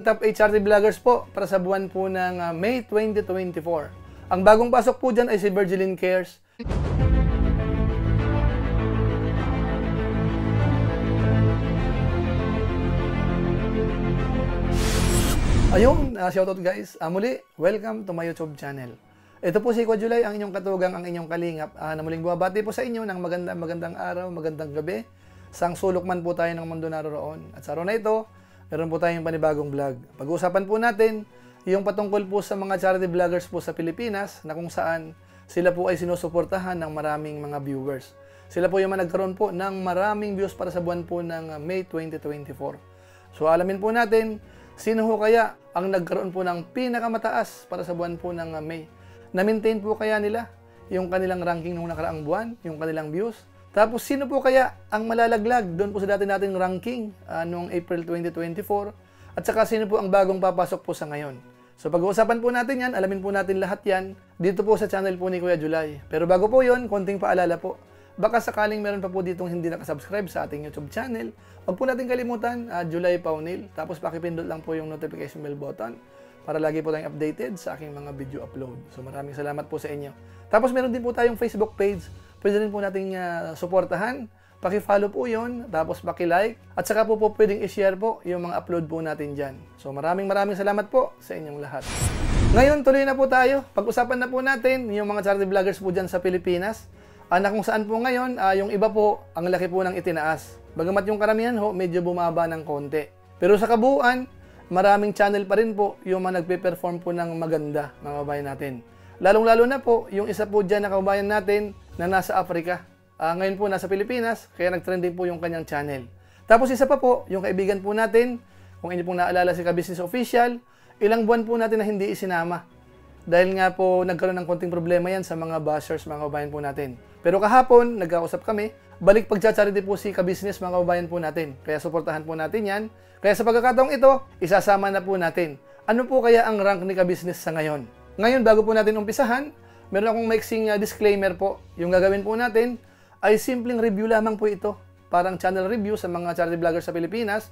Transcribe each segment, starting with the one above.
Top HRT vloggers po para sa buwan po ng May 2024. Ang bagong pasok po dyan ay si Virgilin Cares. Ayun, shoutout guys. Muli, welcome to my YouTube channel. Ito po si Kuya Julay, ang inyong katugang, ang inyong kalingap. Na muling buwabati po sa inyo ng magandang araw, magandang gabi. Sang sulok man po tayo ng mundo naroon. At sa araw na ito, meron po tayong panibagong vlog. Pag-uusapan po natin yung patungkol po sa mga charity vloggers po sa Pilipinas na kung saan sila po ay sinusuportahan ng maraming mga viewers. Sila po yung nagkaroon po ng maraming views para sa buwan po ng May 2024. So alamin po natin, sino ho kaya ang nagkaroon po ng pinakamataas para sa buwan po ng May? Na-maintain po kaya nila yung kanilang ranking nung nakaraang buwan, yung kanilang views? Tapos sino po kaya ang malalaglag doon po sa dati nating ranking noong April 2024? At saka sino po ang bagong papasok po sa ngayon? So pag-uusapan po natin yan, alamin po natin lahat yan dito po sa channel po ni Kuya Julay. Pero bago po yon, konting paalala po. Baka sakaling meron pa po ditong hindi nakasubscribe sa ating YouTube channel, huwag po natin kalimutan, Julay Paunil. Tapos pakipindot lang po yung notification bell button para lagi po tayong updated sa aking mga video upload. So maraming salamat po sa inyo. Tapos meron din po tayong Facebook page. Pwede rin po nating suportahan. Paki-follow po yun, tapos paki-like. At saka po pwedeng i-share po yung mga upload po natin dyan. So maraming salamat po sa inyong lahat. Ngayon, tuloy na po tayo. Pag-usapan na po natin yung mga charity vloggers po dyan sa Pilipinas. Na kung saan po ngayon, yung iba po, ang laki po ng itinaas. Bagamat yung karamihan ho, medyo bumaba ng konti. Pero sa kabuuan, maraming channel pa rin po yung mga nagpe-perform po ng maganda, mga kabayan natin. Lalong-lalo na po, yung isa po dyan na kabayan natin na nasa Africa. Ngayon po nasa Pilipinas, kaya nag-trending po yung kanyang channel. Tapos isa pa po, yung kaibigan po natin, kung inyo pong naalala si Ka-Business Official, ilang buwan po natin na hindi isinama. Dahil nga po nagkaroon ng konting problema yan sa mga bashers, mga kabayan po natin. Pero kahapon, nagkausap kami, balik pag-charity po si Ka-Business, mga kabayan po natin. Kaya suportahan po natin yan. Kaya sa pagkakataong ito, isasama na po natin. Ano po kaya ang rank ni Ka-Business sa ngayon? Ngayon, bago po natin umpisahan, meron akong maiksing disclaimer po. Yung gagawin po natin ay simpleng review lamang po ito. Parang channel review sa mga charity vloggers sa Pilipinas.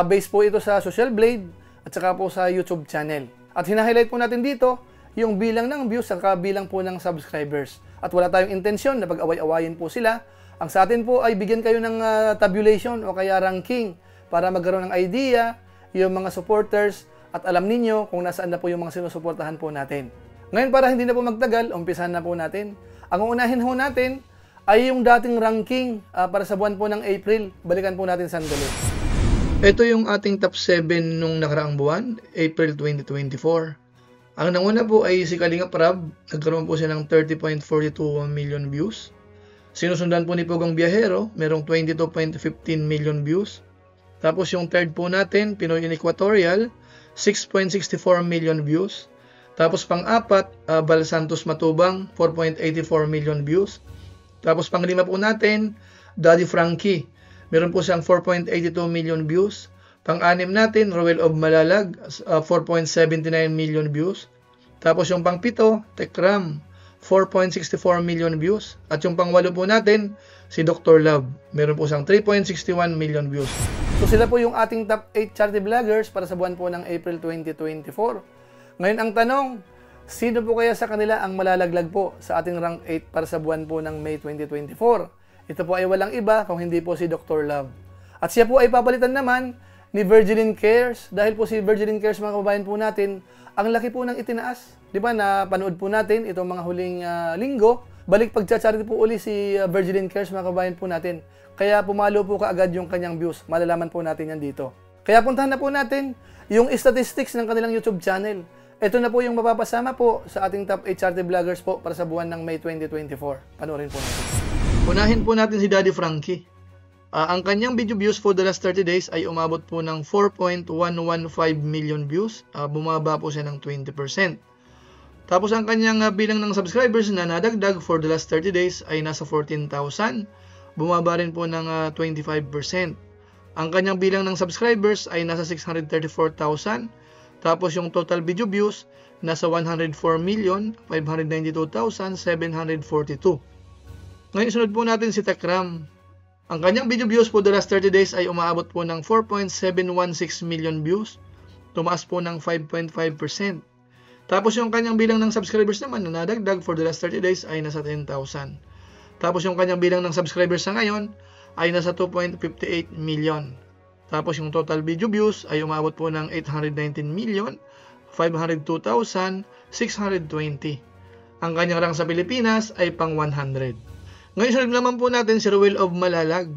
Based po ito sa Social Blade at saka po sa YouTube channel. At hina-highlight po natin dito yung bilang ng views at bilang po ng subscribers. At wala tayong intensyon na pag-away-awayin po sila. Ang sa atin po ay bigyan kayo ng tabulation o kaya ranking para magkaroon ng idea yung mga supporters at alam ninyo kung nasaan na po yung mga sinusuportahan po natin. Ngayon, para hindi na po magtagal, umpisahan na po natin. Ang unahin ho natin ay yung dating ranking para sa buwan po ng April. Balikan po natin sandali. Ito yung ating top 7 nung nakaraang buwan, April 2024. Ang nanguna po ay si Kalingap Rab. Nagkaroon po siya ng 30.42 million views. Sinusundan po ni Pugong Biyahero, merong 22.15 million views. Tapos yung third po natin, Pinoy in Equatorial, 6.64 million views. Tapos pang-apat, Bal Santos Matubang, 4.84 million views. Tapos pang-lima po natin, Daddy Frankie, meron po siyang 4.82 million views. Pang-anim natin, Roel of Malalag, 4.79 million views. Tapos yung pang-pito, Tekram, 4.64 million views. At yung pang-walo po natin, si Dr. Love, meron po siyang 3.61 million views. So sila po yung ating top 8 charity vloggers para sa buwan po ng April 2024. Ngayon ang tanong, sino po kaya sa kanila ang malalaglag po sa ating rank 8 para sa buwan po ng May 2024? Ito po ay walang iba kung hindi po si Dr. Love. At siya po ay papalitan naman ni Virgilin Cares dahil po si Virgilin Cares, mga kababayan po natin, ang laki po ng itinaas. Di ba, napanood po natin itong mga huling linggo, balik pag-charity po uli si Virgilin Cares, mga kababayan po natin. Kaya pumalo po kaagad yung kanyang views. Malalaman po natin yan dito. Kaya puntahan na po natin yung statistics ng kanilang YouTube channel. Ito na po yung mapapasama po sa ating top 8 charity vloggers po para sa buwan ng May 2024. Panoorin po natin. Unahin po natin si Daddy Frankie. Ang kanyang video views for the last 30 days ay umabot po ng 4.115 million views. Bumaba po siya ng 20%. Tapos ang kanyang bilang ng subscribers na nadagdag for the last 30 days ay nasa 14,000. Bumaba rin po ng 25%. Ang kanyang bilang ng subscribers ay nasa 634,000. Tapos yung total video views nasa 104,592,742. Ngayon sunod po natin si Tekram. Ang kanyang video views for the last 30 days ay umaabot po ng 4.716 million views. tumaas po ng 5.5%. Tapos yung kanyang bilang ng subscribers naman na nadagdag for the last 30 days ay nasa 10,000. Tapos yung kanyang bilang ng subscribers sa ngayon ay nasa 2.58 million. Tapos yung total video views ay umabot po ng 819,502,620. Ang kanyang rank sa Pilipinas ay pang 100. Ngayon sunod naman po natin si Ruel of Malalag.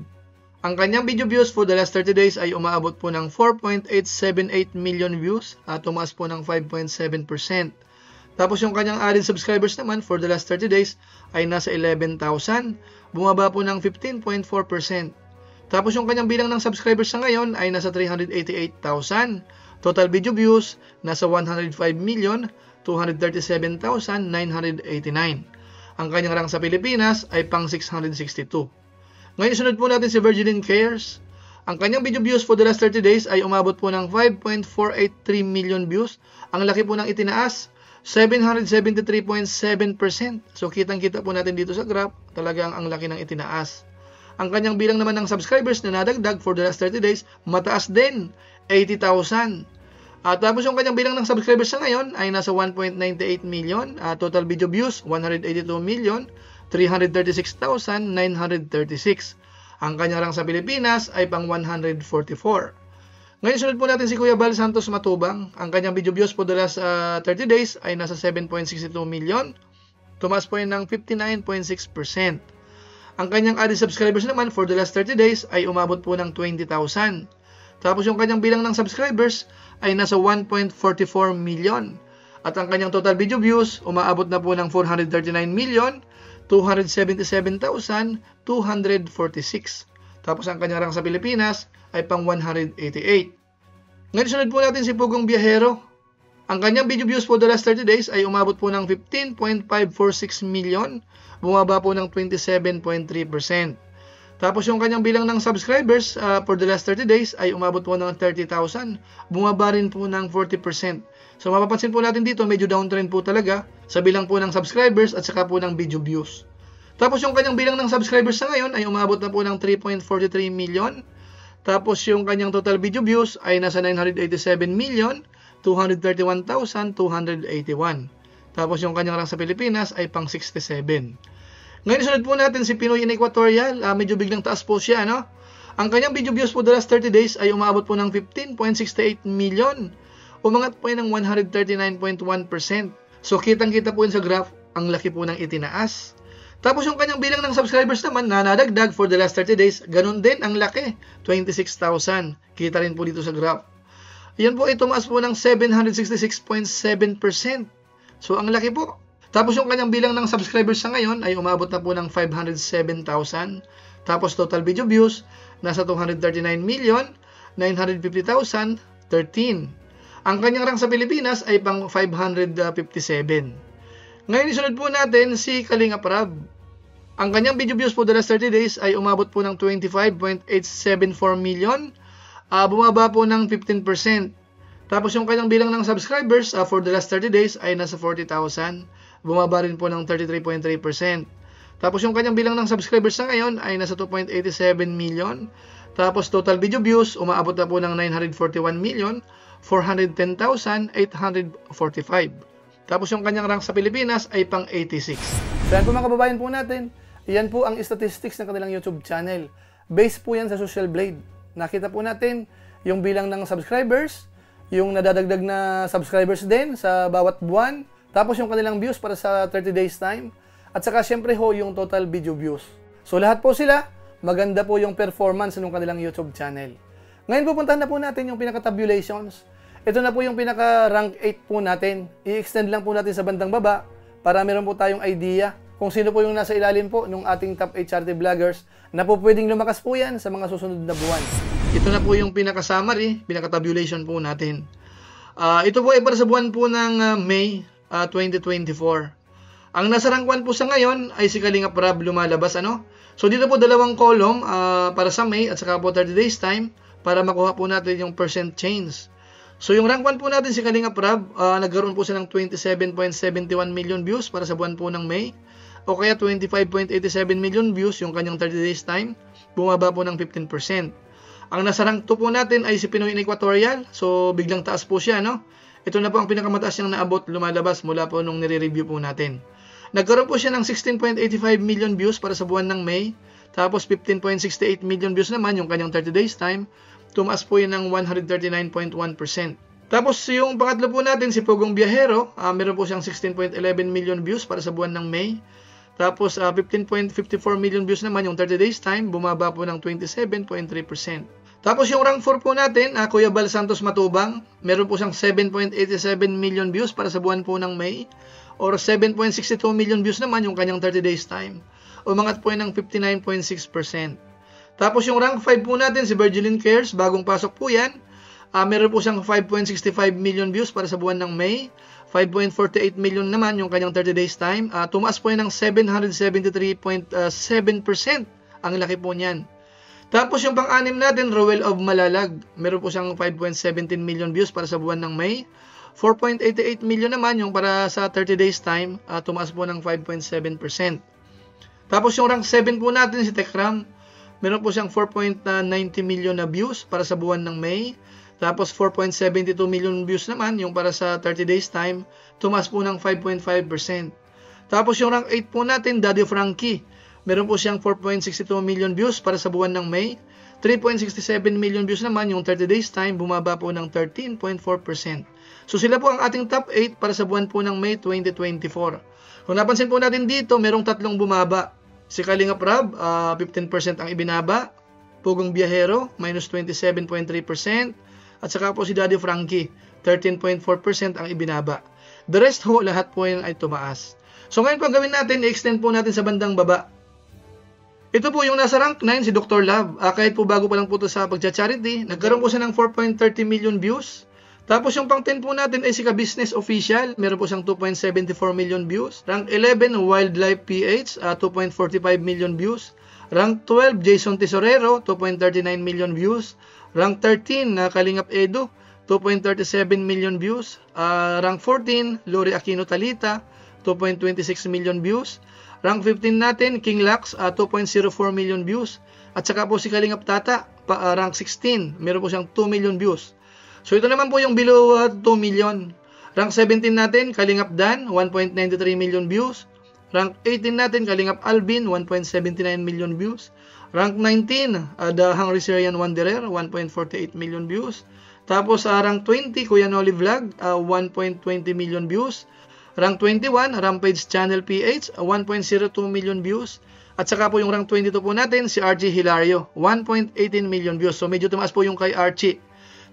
Ang kanyang video views for the last 30 days ay umabot po ng 4.878 million views at tumaas po ng 5.7%. Tapos yung kanyang added subscribers naman for the last 30 days ay nasa 11,000, bumaba po ng 15.4%. Tapos yung kanyang bilang ng subscribers sa ngayon ay nasa 388,000. Total video views nasa 105,237,989. Ang kanyang rank sa Pilipinas ay pang 662. Ngayon sunod po natin si Virgilin Cares. Ang kanyang video views for the last 30 days ay umabot po ng 5.483 million views. Ang laki po ng itinaas, 773.7%. So kitang-kita po natin dito sa graph, talagang ang laki ng itinaas. Ang kanyang bilang naman ng subscribers na nadagdag for the last 30 days, mataas din, 80,000. At tapos yung kanyang bilang ng subscribers sa ngayon ay nasa 1.98 million. Total video views, 182,336,936. Ang kanyang rank sa Pilipinas ay pang 144. Ngayon sunod po natin si Kuya Bal Santos Matubang. Ang kanyang video views for the last 30 days ay nasa 7.62 million. Tumaas po yun ng 59.6%. Ang kanyang added subscribers naman for the last 30 days ay umabot po ng 20,000. Tapos yung kanyang bilang ng subscribers ay nasa 1.44 million. At ang kanyang total video views, umaabot na po ng 439,277,246. Tapos ang kanyang rank sa Pilipinas ay pang 188. Ngayon sunod po natin si Pugong Biyahero. Ang kanyang video views for the last 30 days ay umabot po ng 15.546 million. Bumaba po ng 27.3%. Tapos yung kanyang bilang ng subscribers for the last 30 days ay umabot po ng 30,000. Bumaba rin po ng 40%. So mapapansin po natin dito, medyo downtrend po talaga sa bilang po ng subscribers at saka po ng video views. Tapos yung kanyang bilang ng subscribers sa ngayon ay umabot na po ng 3.43 million. Tapos yung kanyang total video views ay nasa 987,231,281. Tapos yung kanyang rank sa Pilipinas ay pang 67. Ngayon sunod po natin si Pinoy in Equatorial. Medyo biglang taas po siya, no? Ang kanyang video views for the last 30 days ay umabot po ng 15.68 million. Umangat po yun ng 139.1%. So kitang-kita po yun sa graph, ang laki po ng itinaas. Tapos yung kanyang bilang ng subscribers naman na nadagdag for the last 30 days, ganun din ang laki, 26,000. Kita rin po dito sa graph. Yan po ay tumaas po ng 766.7%. So ang laki po. Tapos yung kanyang bilang ng subscribers sa ngayon ay umabot na po ng 507,000. Tapos total video views, nasa 239,950,013. Ang kanyang rank sa Pilipinas ay pang 557. Ngayon isunod po natin si Kalinga Prab. Ang kanyang video views for the last 30 days ay umabot po ng 25.874 million. Bumaba po ng 15%. Tapos yung kanyang bilang ng subscribers for the last 30 days ay nasa 40,000. Bumaba rin po ng 33.3%. Tapos yung kanyang bilang ng subscribers sa ngayon ay nasa 2.87 million. Tapos total video views, umaabot na po ng 941,410,845. Tapos yung kanyang rank sa Pilipinas ay pang 86. So yan po mga kababayan po natin. Yan po ang statistics ng kanilang YouTube channel. Based po yan sa Social Blade. Nakita po natin yung bilang ng subscribers, yung nadadagdag na subscribers din sa bawat buwan, tapos yung kanilang views para sa 30 days time, at saka syempre ho yung total video views. So lahat po sila, maganda po yung performance ng kanilang YouTube channel. Ngayon pupuntahan na po natin yung pinaka-tabulations. Ito na po yung pinaka-rank 8 po natin. I-extend lang po natin sa bandang baba para meron po tayong idea kung sino po yung nasa ilalim po ng ating top 8 charity vloggers na po pwedeng lumakas po yan sa mga susunod na buwan. Ito na po yung pinaka-summary, pinaka-tabulation po natin. Ito po ay para sa buwan po ng May 2024. Ang nasa rank 1 po sa ngayon ay si Kalinga Prab lumalabas, ano? So dito po dalawang column para sa May at saka po 30 days time para makuha po natin yung percent change. So yung rank 1 po natin si Kalinga Prab, nagkaroon po siya ng 27.71 million views para sa buwan po ng May. O kaya 25.87 million views yung kanyang 30 days time, bumaba po ng 15%. Ang nasa rank 2 po natin ay si Pinoy Equatorial. So, biglang taas po siya, no? Ito na po ang pinakamataas niyang naabot, lumalabas mula po nung nire-review po natin. Nagkaroon po siya ng 16.85 million views para sa buwan ng May. Tapos 15.68 million views naman yung kanyang 30 days time. Tumaas po yun ng 139.1%. Tapos yung pangatlo po natin, si Pogong Biyahero, meron po siyang 16.11 million views para sa buwan ng May. Tapos 15.54 million views naman yung 30 days time, bumaba po ng 27.3%. Tapos yung rank 4 po natin, Kuya Bal Santos Matubang, meron po siyang 7.87 million views para sa buwan po ng May. Or 7.62 million views naman yung kanyang 30 days time. Umangat po yun ng 59.6%. Tapos yung rank 5 po natin, si Virgilin Cares, bagong pasok po yan. Meron po siyang 5.65 million views para sa buwan ng May. 5.48 million naman yung kanyang 30 days time. Tumaas po yan ng 773.7%. Ang laki po niyan. Tapos yung pang-anim natin, Roel of Malalag. Meron po siyang 5.17 million views para sa buwan ng May. 4.88 million naman yung para sa 30 days time. Tumaas po ng 5.7%. Tapos yung rank 7 po natin, si Tekram. Meron po siyang 4.90 million na views para sa buwan ng May. Tapos 4.72 million views naman yung para sa 30 days time. Tumaas po ng 5.5%. Tapos yung rank 8 po natin, Daddy Frankie. Meron po siyang 4.62 million views para sa buwan ng May. 3.67 million views naman yung 30 days time. Bumaba po ng 13.4%. So sila po ang ating top 8 para sa buwan po ng May 2024. Kung napansin po natin dito, merong tatlong bumaba. Si Kalingap Rab, 15% ang ibinaba. Pugong Biyahero, minus 27.3%. At saka po si Daddy Frankie, 13.4% ang ibinaba. The rest ho, lahat po yan ay tumaas. So ngayon po ang gawin natin, i-extend po natin sa bandang baba. Ito po yung nasa rank 9, si Dr. Love. Kahit po bago pa lang po ito sa pagcha-charity, nagkaroon po siya ng 4.30 million views. Tapos yung pang 10 po natin ay si Ka-Business Official. Meron po siyang 2.74 million views. Rank 11, Wildlife PH, 2.45 million views. Rank 12, Jason Tesorero, 2.39 million views. Rank 13, Kalingap Edo, 2.37 million views. Rank 14, Lori Aquino Talita, 2.26 million views. Rank 15 natin, King Lax, 2.04 million views. At saka po si Kalingap Tata, rank 16, meron po siyang 2 million views. So ito naman po yung below 2 million. Rank 17 natin, Kalingap Dan, 1.93 million views. Rank 18 natin, Kalingap Alvin, 1.79 million views. Rank 19, The Hungry Syrian Wanderer, 1.48 million views. Tapos rank 20, Kuya Noli Vlog, 1.20 million views. Rank 21, Rampage Channel PH, 1.02 million views. At saka po yung rank 22 po natin, si Archie Hilario, 1.18 million views. So medyo tumaas po yung kay Archie.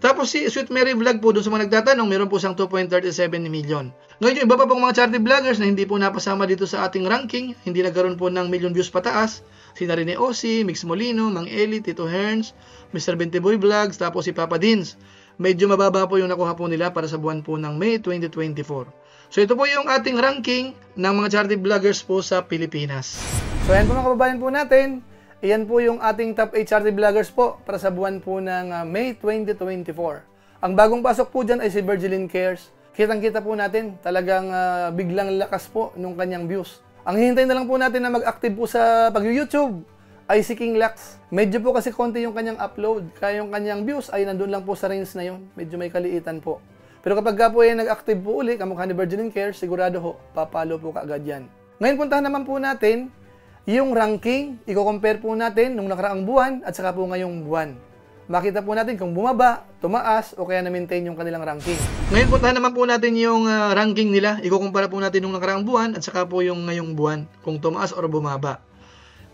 Tapos si Sweet Mary Vlog po, doon sa mga nagtatanong, meron po siyang 2.37 million. Ngayon yung iba pa pong mga charity vloggers na hindi po napasama dito sa ating ranking, hindi nagkaroon po ng million views pataas, si Narine Osi, Mix Molino, Mang Eli, Tito Herns, Mr. Bentiboy Vlogs, tapos si Papa Dins. Medyo mababa po yung nakuha po nila para sa buwan po ng May 2024. So ito po yung ating ranking ng mga charity vloggers po sa Pilipinas. So ayan po mga kababayan po natin. Iyan po yung ating top 8 charity vloggers po para sa buwan po ng May 2024. Ang bagong pasok po dyan ay si Virgilin Cares. Kitang-kita po natin, talagang biglang lakas po nung kanyang views. Ang hihintay na lang po natin na mag-active po sa pag-YouTube ay si King Lax. Medyo po kasi konti yung kanyang upload, kaya yung kanyang views ay nandun lang po sa range na yun. Medyo may kaliitan po. Pero kapag ka po ay nag-active po uli, kamukha ni Virgilin Cares, sigurado ho, papalo po kaagad yan. Ngayon puntahan naman po natin yung ranking, i-compare po natin nung nakaraang buwan at saka po ngayong buwan. Makita po natin kung bumaba, tumaas, o kaya na-maintain yung kanilang ranking. Ngayon puntahan naman po natin yung ranking nila. I-kumpara po natin nung nakaraang buwan at saka po yung ngayong buwan, kung tumaas or bumaba.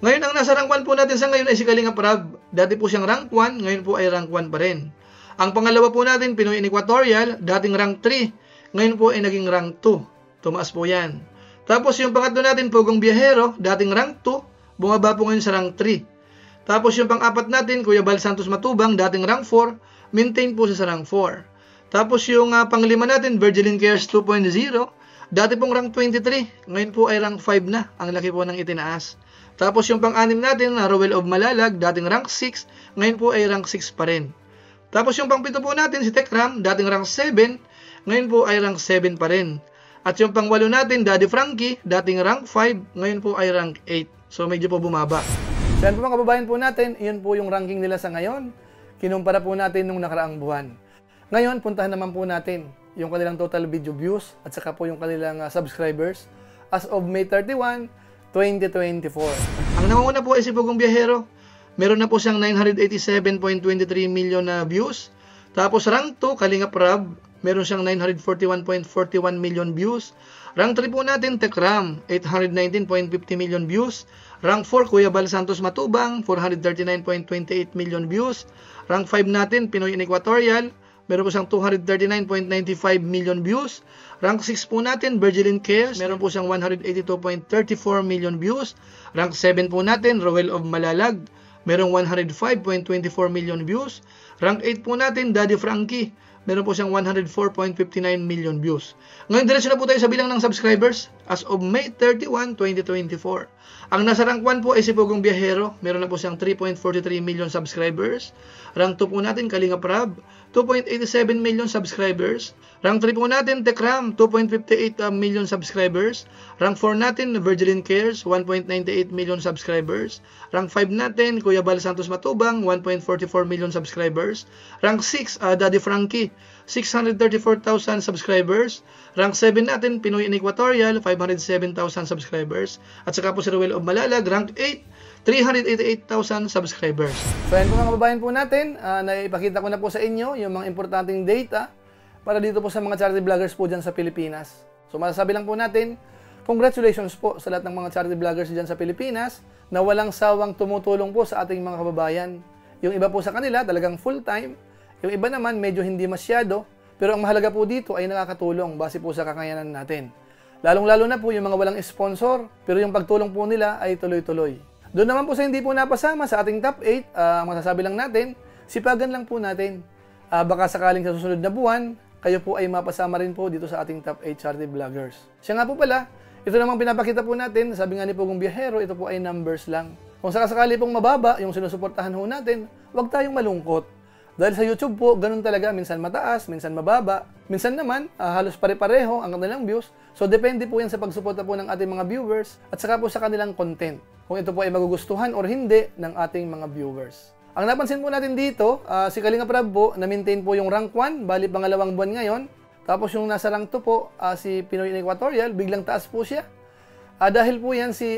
Ngayon ang nasa rank 1 po natin sa ngayon ay si Kalingap Rab. Dati po siyang rank 1, ngayon po ay rank 1 pa rin. Ang pangalawa po natin, Pinoy Equatorial, dating rank 3, ngayon po ay naging rank 2. Tumaas po yan. Tapos yung pangatlo natin, Pogong Biyahero, dating rank 2, bumaba po ngayon sa rank 3. Tapos yung pang-apat natin, Kuya Bal Santos Matubang, dating rank 4, maintain po siya sa rank 4. Tapos yung panglima natin, Virgilin Cares 2.0, dati pong rank 23, ngayon po ay rank 5 na, ang laki po ng itinaas. Tapos yung pang-anim natin, Roel of Malalag, dating rank 6, ngayon po ay rank 6 pa rin. Tapos yung pang-pito po natin, si Tekram, dating rank 7, ngayon po ay rank 7 pa rin. At yung pang-walo natin, Daddy Frankie, dating rank 5, ngayon po ay rank 8. So medyo po bumaba. So yan po mga kababayan po natin, iyon po yung ranking nila sa ngayon. kinumpara po natin nung nakaraang buwan. Ngayon, puntahan naman po natin yung kanilang total video views at saka po yung kanilang subscribers as of May 31, 2024. Ang nangunguna po ay si Pugong Biyahero. Meron na po siyang 987.23 million na views. Tapos rank 2, Kalingap Rab, meron siyang 941.41 million views. Rank 3 po natin, Tekram, 819.50 million views. Rank 4, Kuya Bal Santos Matubang, 439.28 million views. Rank 5 natin, Pinoy in Equatorial, meron po siyang 239.95 million views. Rank 6 po natin, Virgilin Chaos, meron po siyang 182.34 million views. Rank 7 po natin, Roel of Malalag, merong 105.24 million views. Rank 8 po natin, Daddy Frankie, meron po siyang 104.59 million views. Ngayon, diretso na po tayo sa bilang ng subscribers as of May 31, 2024. Ang nasa rank 1 po ay si Pugong Biyahero. Meron na po siyang 3.43 million subscribers. Rank 2 po natin, Kalingap Rab, 2.87 million subscribers. Rank 3 po natin, Tekram, 2.58 million subscribers. Rank 4 natin, Virgilin Cares, 1.98 million subscribers. Rank 5 natin, Kuya Bal Santos Matubang, 1.44 million subscribers. Rank 6, Daddy Frankie, 634,000 subscribers. Rank 7 natin, Pinoy in Equatorial, 507,000 subscribers. At saka po si Roel of Malalag, rank 8, 388,000 subscribers. So yan po mga kababayan po natin, naipakita ko na po sa inyo yung mga importanteng data para dito po sa mga charity vloggers po dyan sa Pilipinas. So masasabi lang po natin, congratulations po sa lahat ng mga charity vloggers dyan sa Pilipinas na walang sawang tumutulong po sa ating mga kababayan. Yung iba po sa kanila talagang full-time, yung iba naman medyo hindi masyado, pero ang mahalaga po dito ay nakakatulong base po sa kakayanan natin. Lalong-lalo na po yung mga walang sponsor, pero yung pagtulong po nila ay tuloy-tuloy. Doon naman po sa hindi po napasama sa ating top 8, masasabi lang natin, sipagan lang po natin. Baka sakaling sa susunod na buwan, kayo po ay mapasama rin po dito sa ating top 8 charity vloggers. Siya nga po pala, ito namang pinapakita po natin, sabi nga ni Pugong Biyahero, ito po ay numbers lang. Kung sakasakali pong mababa yung sinusuportahan ho natin, huwag tayong malungkot. Dahil sa YouTube po, ganun talaga, minsan mataas, minsan mababa. Minsan naman, halos pare-pareho ang kanilang views. So, depende po yan sa pagsuporta po ng ating mga viewers at saka po sa kanilang content. Kung ito po ay magugustuhan or hindi ng ating mga viewers. Ang napansin po natin dito, si Kalingap Rab po, na-maintain po yung rank 1, bali pangalawang buwan ngayon. Tapos yung nasa rank 2 po, si Pinoy in Equatorial, biglang taas po siya. Dahil po yan, si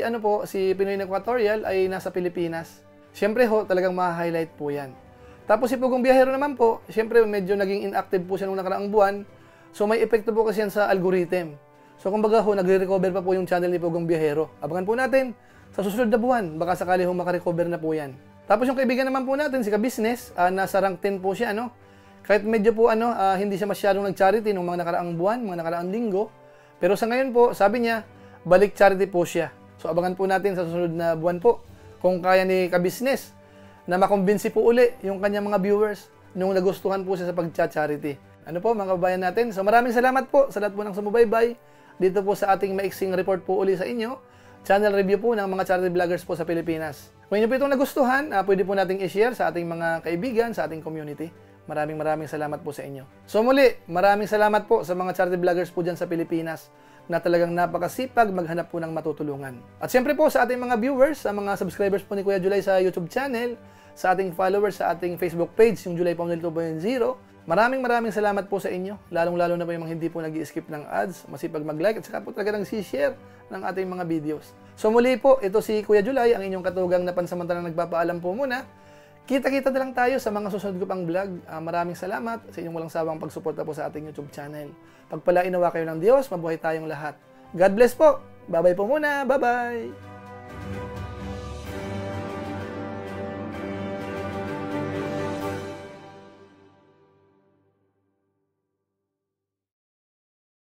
Pinoy in Equatorial ay nasa Pilipinas. Siyempre ho, talagang ma-highlight po yan. Tapos si Pugong Biyahero naman po, siyempre medyo naging inactive po siya nung nakaraang buwan. So may epekto po kasi yan sa algorithm. So kumbaga ho, nagre-recover pa po yung channel ni Pugong Biyahero. Abangan po natin sa susunod na buwan, baka sakali ho makarecover na po yan. Tapos yung kaibigan naman po natin, si Ka-Business, nasa rank 10 po siya, Kahit medyo po hindi siya masyadong nag-charity nung mga nakaraang buwan, mga nakaraang linggo. Pero sa ngayon po, sabi niya, balik charity po siya. So abangan po natin sa susunod na buwan po kung kaya ni Ka-Business na makumbinsi po uli yung kanyang mga viewers nung nagustuhan po siya sa pag-charity. Ano po mga kababayan natin? So maraming salamat po sa lahat po ng sumubaybay dito po sa ating maiksing report po uli sa inyo. Channel review po ng mga charity vloggers po sa Pilipinas. Kung inyo po itong nagustuhan, pwede po nating i-share sa ating mga kaibigan, sa ating community. Maraming salamat po sa inyo. So muli, maraming salamat po sa mga charity vloggers po dyan sa Pilipinas na talagang napakasipag maghanap po ng matutulungan. At siyempre po sa ating mga viewers, sa mga subscribers po ni Kuya Julay sa YouTube channel, sa ating followers sa ating Facebook page, yung Julay Paunil 2.0. Maraming salamat po sa inyo. Lalong-lalo na po yung mga hindi po nag-i-skip ng ads, masipag mag-like at saka po talaga nag-share ng ating mga videos. So muli po, ito si Kuya Julay, ang inyong katugang na pansamantalang nagpapaalam po muna. Kita-kita na lang tayo sa mga susunod ko pang vlog. Maraming salamat sa inyong walang sawang pagsuporta po sa ating YouTube channel. Pagpalain nawa kayo ng Diyos, mabuhay tayong lahat. God bless po. Bye-bye po muna. Bye-bye.